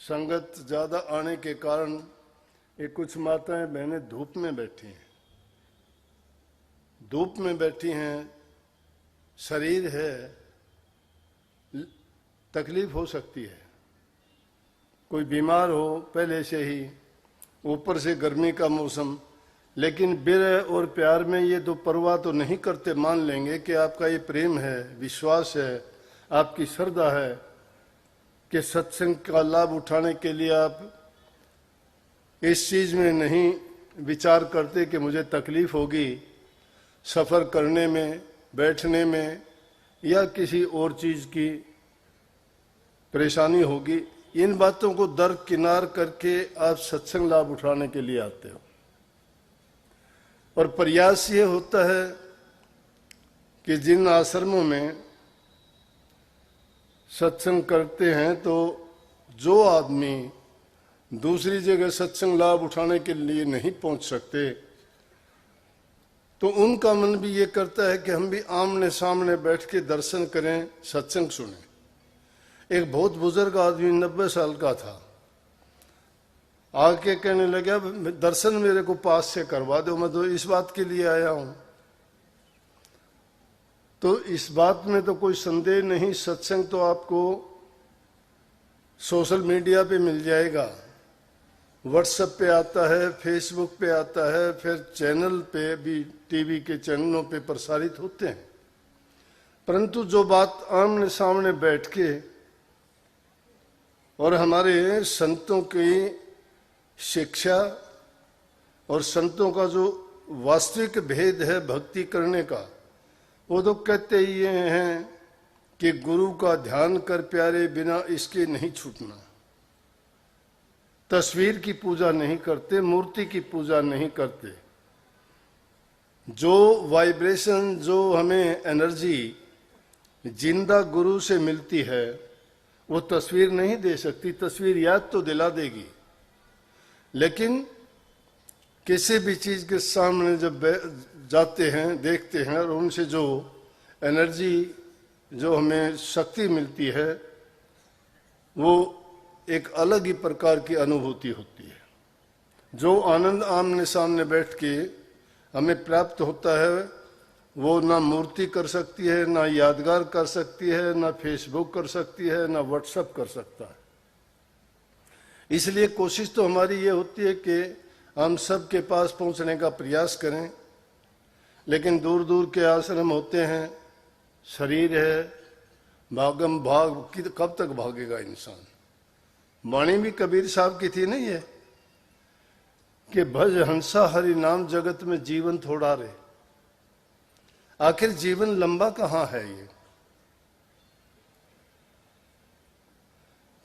संगत ज़्यादा आने के कारण ये कुछ माताएं बहनें धूप में बैठी हैं, धूप में बैठी हैं, शरीर है, तकलीफ हो सकती है। कोई बीमार हो पहले से ही, ऊपर से गर्मी का मौसम, लेकिन विरह और प्यार में ये दो परवाह तो नहीं करते। मान लेंगे कि आपका ये प्रेम है, विश्वास है, आपकी श्रद्धा है कि सत्संग का लाभ उठाने के लिए आप इस चीज में नहीं विचार करते कि मुझे तकलीफ होगी सफर करने में, बैठने में, या किसी और चीज की परेशानी होगी। इन बातों को दरकिनार करके आप सत्संग लाभ उठाने के लिए आते हो। और प्रयास ये होता है कि जिन आश्रमों में सत्संग करते हैं तो जो आदमी दूसरी जगह सत्संग लाभ उठाने के लिए नहीं पहुंच सकते, तो उनका मन भी ये करता है कि हम भी आमने सामने बैठ के दर्शन करें, सत्संग सुने। एक बहुत बुजुर्ग आदमी 90 साल का था, आके कहने लगा दर्शन मेरे को पास से करवा दो, मैं तो इस बात के लिए आया हूं। तो इस बात में तो कोई संदेह नहीं, सत्संग तो आपको सोशल मीडिया पे मिल जाएगा, व्हाट्सएप पे आता है, फेसबुक पे आता है, फिर चैनल पे भी, टीवी के चैनलों पे प्रसारित होते हैं। परंतु जो बात आमने सामने बैठ के और हमारे संतों की शिक्षा और संतों का जो वास्तविक भेद है भक्ति करने का, वो तो कहते ही ये हैं कि गुरु का ध्यान कर प्यारे, बिना इसके नहीं छूटना। तस्वीर की पूजा नहीं करते, मूर्ति की पूजा नहीं करते। जो वाइब्रेशन, जो हमें एनर्जी जिंदा गुरु से मिलती है, वो तस्वीर नहीं दे सकती। तस्वीर याद तो दिला देगी, लेकिन किसी भी चीज के सामने जब जाते हैं, देखते हैं, और उनसे जो एनर्जी, जो हमें शक्ति मिलती है, वो एक अलग ही प्रकार की अनुभूति होती है। जो आनंद आमने सामने बैठ के हमें प्राप्त होता है, वो ना मूर्ति कर सकती है, ना यादगार कर सकती है, ना फेसबुक कर सकती है, ना व्हाट्सएप कर सकता है। इसलिए कोशिश तो हमारी ये होती है कि हम सब के पास पहुंचने का प्रयास करें, लेकिन दूर दूर के आश्रम होते हैं, शरीर है, भागम भाग, कब तक भागेगा इंसान। वाणी भी कबीर साहब की थी नहीं है कि भज हंसा हरि नाम जगत में जीवन थोड़ा रे। आखिर जीवन लंबा कहाँ है ये।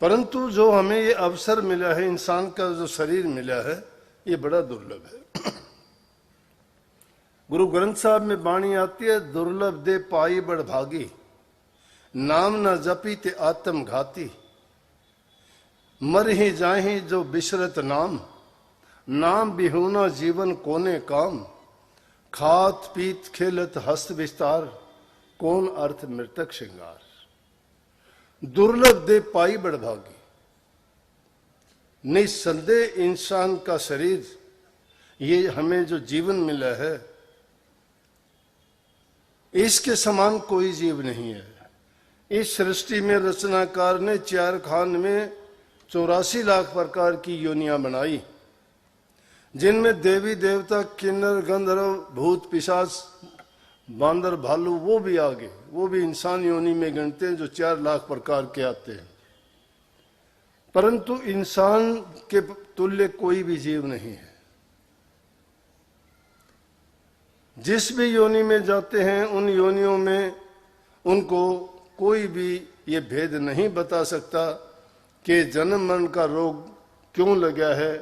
परंतु जो हमें ये अवसर मिला है, इंसान का जो शरीर मिला है, ये बड़ा दुर्लभ है। गुरु ग्रंथ साहब में वाणी आती है, दुर्लभ दे पाई बड़ भागी, नाम न जपी ते आत्म घाती। मर ही जाहि जो बिशरत नाम, नाम बिहुना जीवन कोने काम। खात पीत खेलत हस्त विस्तार, कौन अर्थ मृतक श्रृंगार। दुर्लभ दे पाई बड़ भागी। निस्संदेह इंसान का शरीर, ये हमें जो जीवन मिला है, इसके समान कोई जीव नहीं है। इस सृष्टि में रचनाकार ने 4 खान में 84 लाख प्रकार की योनियां बनाई, जिनमें देवी देवता, किन्नर, गंधर्व, भूत, पिशाच, बांदर, भालू, वो भी आगे, वो भी इंसान योनि में गिनते हैं, जो 4 लाख प्रकार के आते हैं। परंतु इंसान के तुल्य कोई भी जीव नहीं है। जिस भी योनि में जाते हैं, उन योनियों में उनको कोई भी ये भेद नहीं बता सकता कि जन्म मरण का रोग क्यों लगा है,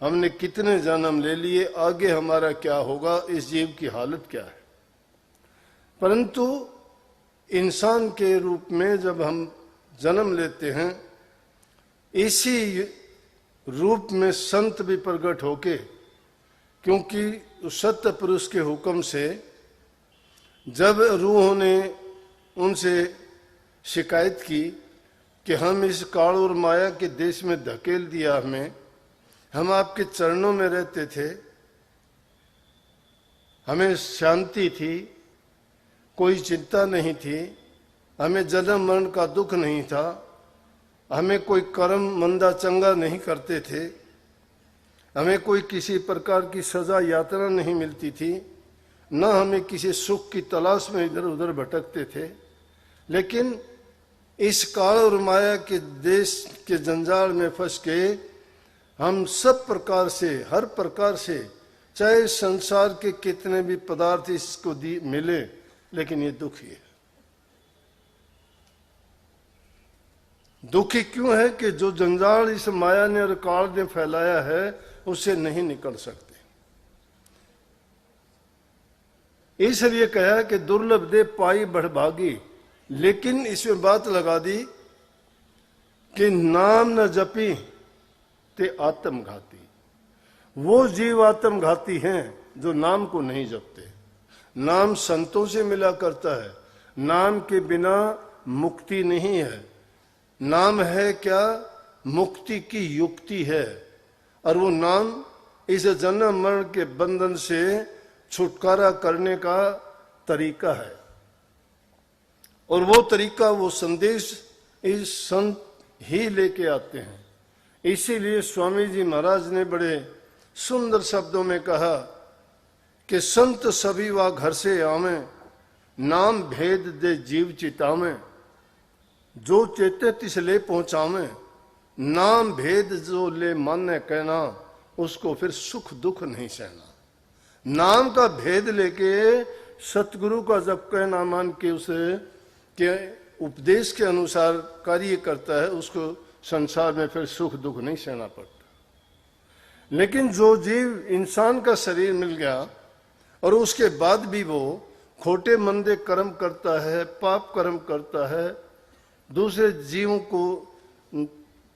हमने कितने जन्म ले लिए, आगे हमारा क्या होगा, इस जीव की हालत क्या है। परंतु इंसान के रूप में जब हम जन्म लेते हैं, इसी रूप में संत भी प्रकट होके, क्योंकि सत्य पुरुष के हुक्म से जब रूहों ने उनसे शिकायत की कि हम इस काल और माया के देश में धकेल दिया हमें, हम आपके चरणों में रहते थे, हमें शांति थी, कोई चिंता नहीं थी, हमें जन्म मरण का दुख नहीं था, हमें कोई कर्म मंदा चंगा नहीं करते थे, हमें कोई किसी प्रकार की सजा यातना नहीं मिलती थी, न हमें किसी सुख की तलाश में इधर उधर भटकते थे। लेकिन इस काल और माया के देश के जंजाल में फंस के हम सब प्रकार से, हर प्रकार से, चाहे संसार के कितने भी पदार्थ इसको मिले, लेकिन ये दुखी है। दुखी क्यों है कि जो जंजाल इस माया ने और काल ने फैलाया है उससे नहीं निकल सकते। इसलिए कहा कि दुर्लभ दे पाई बढ़भागी, लेकिन इसमें बात लगा दी कि नाम न जपी ते आत्मघाती। वो जीव आत्मघाती हैं जो नाम को नहीं जपते। नाम संतों से मिला करता है, नाम के बिना मुक्ति नहीं है। नाम है क्या? मुक्ति की युक्ति है, और वो नाम इस जन्म मरण के बंधन से छुटकारा करने का तरीका है। और वो तरीका, वो संदेश इस संत ही लेके आते हैं। इसीलिए स्वामी जी महाराज ने बड़े सुंदर शब्दों में कहा कि संत सभी वा घर से आवे, नाम भेद दे जीव चितावे, जो चेते तिस ले पहुंचावे, नाम भेद जो ले माने कहना, उसको फिर सुख दुख नहीं सहना। नाम का भेद लेके सतगुरु का जब कहना मान के उसे के उपदेश के अनुसार कार्य करता है, उसको संसार में फिर सुख दुख नहीं सहना पड़ता। लेकिन जो जीव इंसान का शरीर मिल गया और उसके बाद भी वो खोटे मंदे कर्म करता है, पाप कर्म करता है, दूसरे जीवों को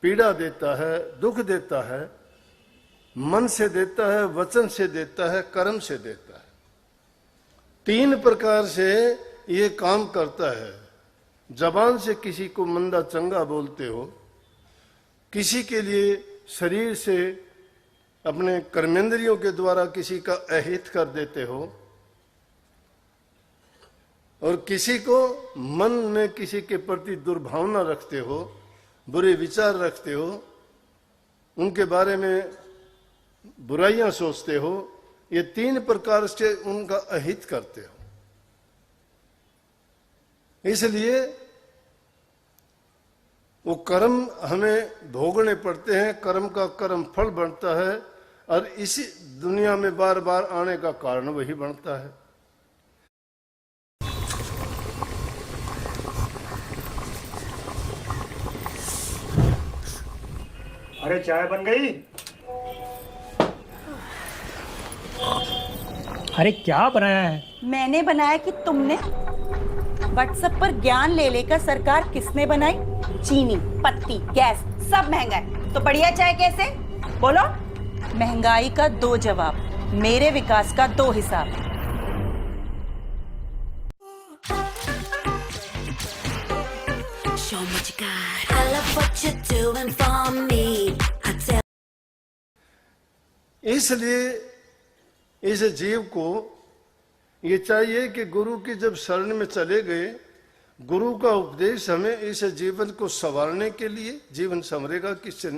पीड़ा देता है, दुख देता है, मन से देता है, वचन से देता है, कर्म से देता है। तीन प्रकार से ये काम करता है। जबान से किसी को मंदा चंगा बोलते हो, किसी के लिए शरीर से अपने कर्मेंद्रियों के द्वारा किसी का अहित कर देते हो, और किसी को मन में किसी के प्रति दुर्भावना रखते हो, बुरे विचार रखते हो, उनके बारे में बुराइयां सोचते हो। ये तीन प्रकार से उनका अहित करते हो। इसलिए वो कर्म हमें भोगने पड़ते हैं, कर्म का कर्म फल बनता है, और इसी दुनिया में बार बार आने का कारण वही बनता है। अरे चाय बन गई? अरे क्या बनाया है? मैंने बनाया कि तुमने? व्हाट्सएप पर ज्ञान ले लेकर सरकार किसने बनाई? चीनी, पत्ती, गैस सब महंगा है, तो बढ़िया चाय कैसे? बोलो। महंगाई का 2 जवाब, मेरे विकास का 2 हिसाब। Show me what you got. I love what you're doing for me. I tell. इसलिए इस जीव को ये चाहिए कि गुरु की जब शरण में चले गए, गुरु का उपदेश हमें इस जीवन को संवारने के लिए, जीवन संवरेगा किससे?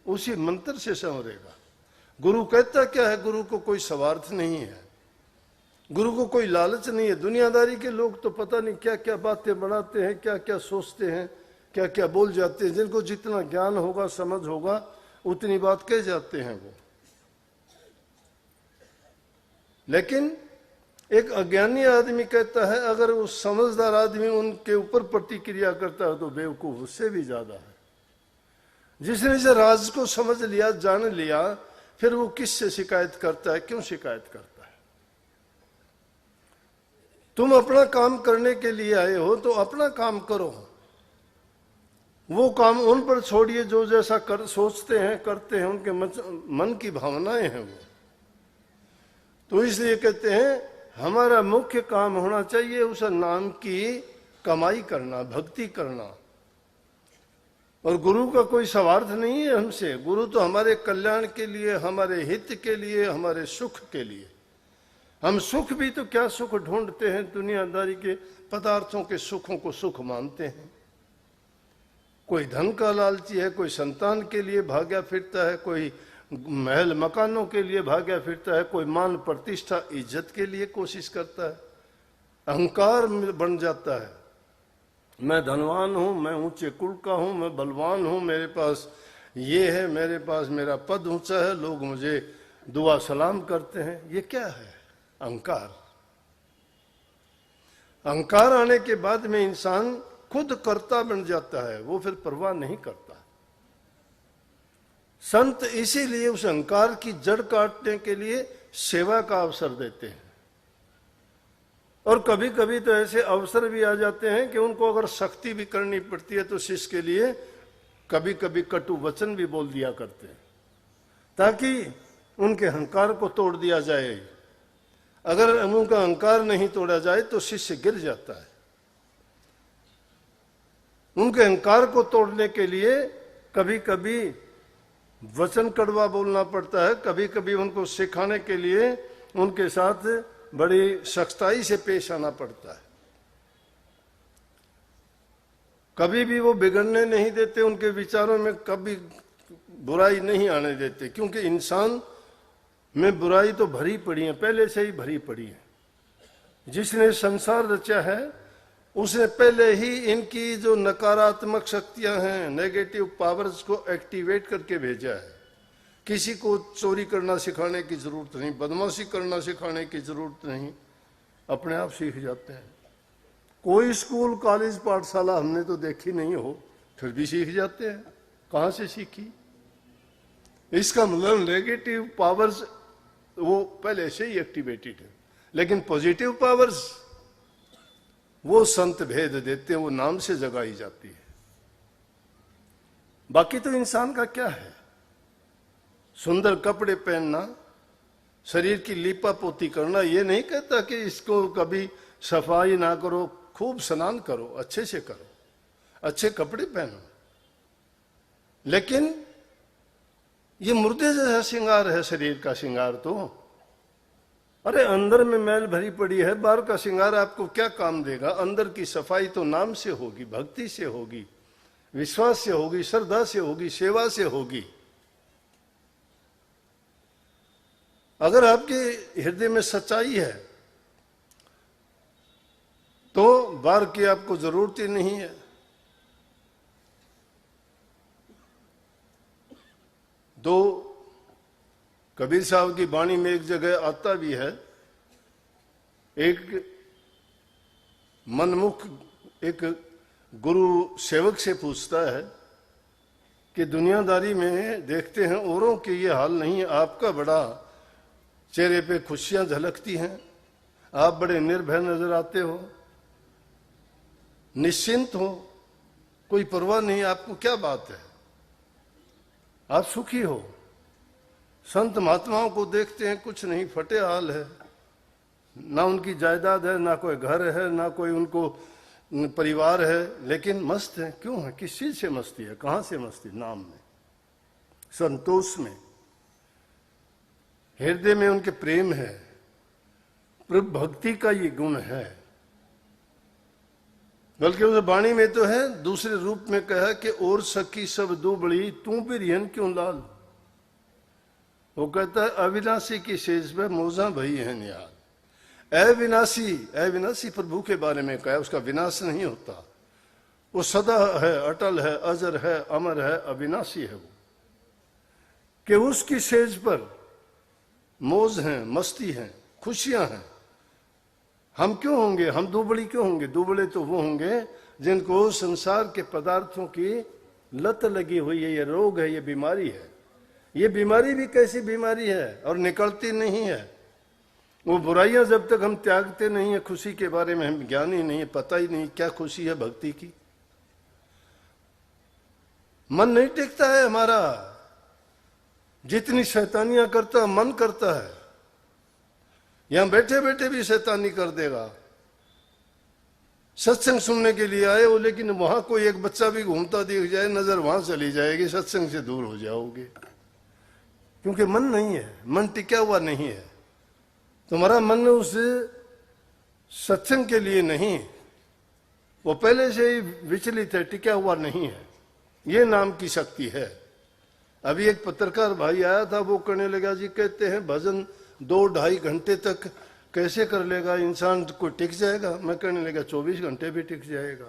उसी मंत्र से संवरेगा। गुरु कहता क्या है? गुरु को कोई स्वार्थ नहीं है, गुरु को कोई लालच नहीं है। दुनियादारी के लोग तो पता नहीं क्या क्या बातें बनाते हैं, क्या क्या सोचते हैं, क्या क्या बोल जाते हैं। जिनको जितना ज्ञान होगा, समझ होगा, उतनी बात कह जाते हैं वो। लेकिन एक अज्ञानी आदमी कहता है, अगर वो समझदार आदमी उनके ऊपर प्रतिक्रिया करता है तो बेवकूफ उससे भी ज्यादा है। जिसने इस राज को समझ लिया, जान लिया, फिर वो किससे शिकायत करता है? क्यों शिकायत करता है? तुम अपना काम करने के लिए आए हो तो अपना काम करो, वो काम उन पर छोड़िए जो जैसा सोचते हैं, करते हैं, उनके मन की भावनाएं हैं वो। तो इसलिए कहते हैं हमारा मुख्य काम होना चाहिए उस नाम की कमाई करना, भक्ति करना। और गुरु का कोई स्वार्थ नहीं है हमसे। गुरु तो हमारे कल्याण के लिए, हमारे हित के लिए, हमारे सुख के लिए। हम सुख भी तो क्या सुख ढूंढते हैं, दुनियादारी के पदार्थों के सुखों को सुख मानते हैं। कोई धन का लालची है, कोई संतान के लिए भाग्या फिरता है, कोई महल मकानों के लिए भाग्या फिरता है, कोई मान प्रतिष्ठा इज्जत के लिए कोशिश करता है। अहंकार बन जाता है, मैं धनवान हूं, मैं ऊंचे कुल का हूं, मैं बलवान हूं, मेरे पास ये है, मेरे पास मेरा पद ऊंचा है, लोग मुझे दुआ सलाम करते हैं। ये क्या है? अहंकार। अहंकार आने के बाद में इंसान खुद कर्ता बन जाता है, वो फिर परवाह नहीं करता। संत इसीलिए उस अहंकार की जड़ काटने के लिए सेवा का अवसर देते हैं। और कभी कभी तो ऐसे अवसर भी आ जाते हैं कि उनको अगर सख्ती भी करनी पड़ती है तो शिष्य के लिए कभी कभी कटु वचन भी बोल दिया करते हैं, ताकि उनके अहंकार को तोड़ दिया जाए। अगर उनका अहंकार नहीं तोड़ा जाए तो शिष्य गिर जाता है। उनके अहंकार को तोड़ने के लिए कभी कभी वचन कड़वा बोलना पड़ता है, कभी कभी उनको सिखाने के लिए उनके साथ बड़ी सख्ताई से पेश आना पड़ता है। कभी भी वो बिगड़ने नहीं देते, उनके विचारों में कभी बुराई नहीं आने देते, क्योंकि इंसान में बुराई तो भरी पड़ी है, पहले से ही भरी पड़ी है। जिसने संसार रचा है उसने पहले ही इनकी जो नकारात्मक शक्तियां हैं, नेगेटिव पावर्स को एक्टिवेट करके भेजा है। किसी को चोरी करना सिखाने की जरूरत नहीं, बदमाशी करना सिखाने की जरूरत नहीं, अपने आप सीख जाते हैं। कोई स्कूल कॉलेज पाठशाला हमने तो देखी नहीं हो, फिर भी सीख जाते हैं। कहां से सीखी? इसका मतलब नेगेटिव पावर्स वो पहले से ही एक्टिवेटेड है, लेकिन पॉजिटिव पावर्स वो संत भेद देते हैं, वो नाम से जगाई जाती है। बाकी तो इंसान का क्या है? सुंदर कपड़े पहनना, शरीर की लीपा पोती करना। ये नहीं कहता कि इसको कभी सफाई ना करो, खूब स्नान करो, अच्छे से करो, अच्छे कपड़े पहनो, लेकिन ये मुर्दे जैसा श्रृंगार है शरीर का श्रृंगार तो। अरे अंदर में मैल भरी पड़ी है, बाहर का श्रृंगार आपको क्या काम देगा? अंदर की सफाई तो नाम से होगी, भक्ति से होगी, विश्वास से होगी, श्रद्धा से होगी, सेवा से होगी। अगर आपके हृदय में सच्चाई है तो बाहर की आपको जरूरत ही नहीं है। दो कबीर साहब की वाणी में एक जगह आता भी है, एक मनमुख एक गुरु सेवक से पूछता है कि दुनियादारी में देखते हैं औरों के ये हाल नहीं है, आपका बड़ा चेहरे पे खुशियां झलकती हैं, आप बड़े निर्भय नजर आते हो, निश्चिंत हो, कोई परवाह नहीं, आपको क्या बात है, आप सुखी हो। संत महात्माओं को देखते हैं कुछ नहीं, फटे हाल है, ना उनकी जायदाद है, ना कोई घर है, ना कोई उनको परिवार है, लेकिन मस्त है। क्यों है? किस चीज से मस्ती है? कहां से मस्ती? नाम में, संतोष में, हृदय में उनके प्रेम है, प्रभु भक्ति का ये गुण है। बल्कि उस वाणी में तो है, दूसरे रूप में कहा कि और सखी सब दुबड़ी तू भी रिहन क्यों लाल। वो कहता है अविनाशी की शेष पे मोजा भई है निहाल। अविनाशी, अविनाशी प्रभु के बारे में कहा, उसका विनाश नहीं होता, वो सदा है, अटल है, अजर है, अमर है, अविनाशी है वो। कि उसकी सेज पर मौज हैं, मस्ती हैं, खुशियां हैं। हम क्यों होंगे? हम दुबड़ी क्यों होंगे? दुबड़े तो वो होंगे जिनको संसार के पदार्थों की लत लगी हुई है, ये रोग है, ये बीमारी है। ये बीमारी भी कैसी बीमारी है और निकलती नहीं है। वो बुराइयां जब तक हम त्यागते नहीं है, खुशी के बारे में हम ज्ञान ही नहीं है, पता ही नहीं क्या खुशी है भक्ति की। मन नहीं टिकता है हमारा, जितनी शैतानियां करता मन करता है, यहां बैठे बैठे भी शैतानी कर देगा। सत्संग सुनने के लिए आए हो, लेकिन वहां कोई एक बच्चा भी घूमता दिख जाए, नजर वहां चली जाएगी, सत्संग से दूर हो जाओगे। क्योंकि मन नहीं है, मन टिका हुआ नहीं है। तुम्हारा मन उस सत्संग के लिए नहीं, वो पहले से ही विचलित है, टिका हुआ नहीं है। ये नाम की शक्ति है। अभी एक पत्रकार भाई आया था, वो कहने लगा, जी कहते हैं भजन 2-2.5 घंटे तक कैसे कर लेगा इंसान, कोई टिक जाएगा? मैं कहने लगा 24 घंटे भी टिक जाएगा,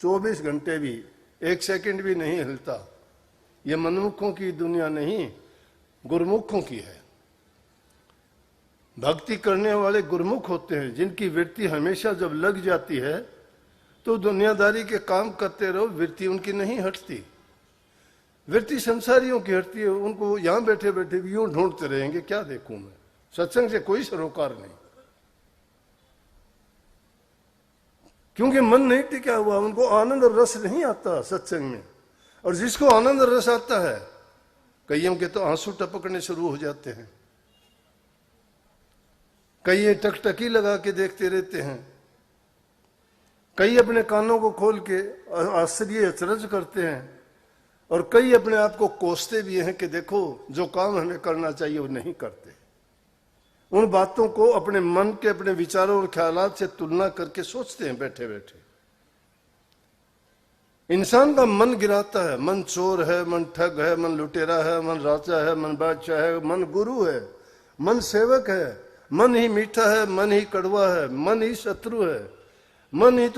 24 घंटे भी, 1 सेकंड भी नहीं हिलता। ये मनमुखों की दुनिया नहीं, गुरुमुखों की है। भक्ति करने वाले गुरुमुख होते हैं, जिनकी वृत्ति हमेशा जब लग जाती है तो दुनियादारी के काम करते रहो, वृत्ति उनकी नहीं हटती। वृत्ति संसारियों की हटती है, उनको यहां बैठे बैठे भी यूं ढूंढते रहेंगे, क्या देखूं मैं, सत्संग से कोई सरोकार नहीं। क्योंकि मन नहीं टिका हुआ, उनको आनंद और रस नहीं आता सत्संग में। और जिसको आनंद और रस आता है, कईयों के तो आंसू टपकने शुरू हो जाते हैं, कई टकटकी लगा के देखते रहते हैं, कई अपने कानों को खोल के आश्चर्य अचरज करते हैं, और कई अपने आप को कोसते भी हैं कि देखो जो काम हमें करना चाहिए वो नहीं करते। उन बातों को अपने मन के, अपने विचारों और ख्यालात से तुलना करके सोचते हैं बैठे बैठे। इंसान का मन गिराता है, मन चोर है, मन ठग है, मन लुटेरा है, मन राजा है, मन बादशाह है, मन गुरु है, मन सेवक है, मन ही मीठा है, मन ही कड़वा है, मन ही शत्रु है, मन ही